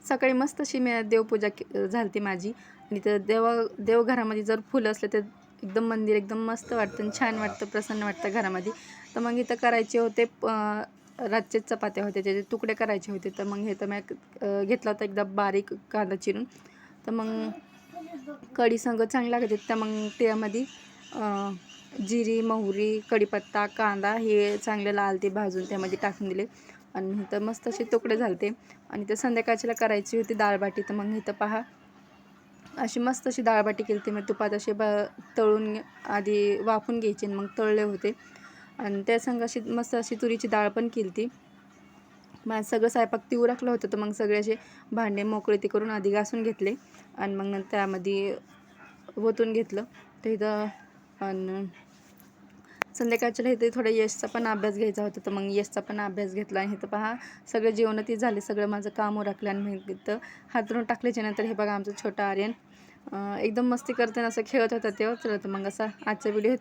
सकाळी मस्त अशी मी देवपूजा झाली माझी. आणि तर देवघरामध्ये जर फुलं असले तर एकदम मंदिर एकदम मस्त वाटतं आणि छान वाटतं, प्रसन्न वाटतं घरामध्ये. तर मग इथं करायचे होते रातचे चपात्या होते, त्याचे तुकडे करायचे होते. तर मग हे तर मी घेतला होता एकदम बारीक कांदा चिरून. तर मग कढी संग चांगली लागते. तर मग त्यामध्ये जिरी, मोहरी, कढीपत्ता, कांदा हे चांगले लाल ते भाजून त्यामध्ये टाकून दिले. आणि इथं मस्त असे तुकडे झालते. आणि ते संध्याकाळच्याला करायची होती डाळबाटी. तर मग इथं पहा अशी मस्त अशी डाळबाटी केली होती. मग तुपात असे तळून आधी वाफून घ्यायचे आणि मग तळले होते. आणि त्या संग अशी मस्त अशी तुरीची डाळ पण केली होती. मग सगळं स्वयंपाक ती उरकलं होतं. तर मग सगळे असे भांडे मोकळे ते करून आधी घासून घेतले आणि मग नंतर त्यामध्ये ओतून घेतलं. तर इथं आणि संध्याकाळच्याला इथे थोडा यशचा पण अभ्यास घ्यायचा होता. तर मग यशचा पण अभ्यास घेतला. आणि इथं पहा सगळं जेवण ती झाले, सगळं माझं काम उरकलं. आणि मग इथं हातरून टाकल्याच्या नंतर हे बघा आमचं छोटा आर्यन एकदम मस्ती करताना असं खेळत होता तेव्हा. तर मग असा आजचा व्हिडिओ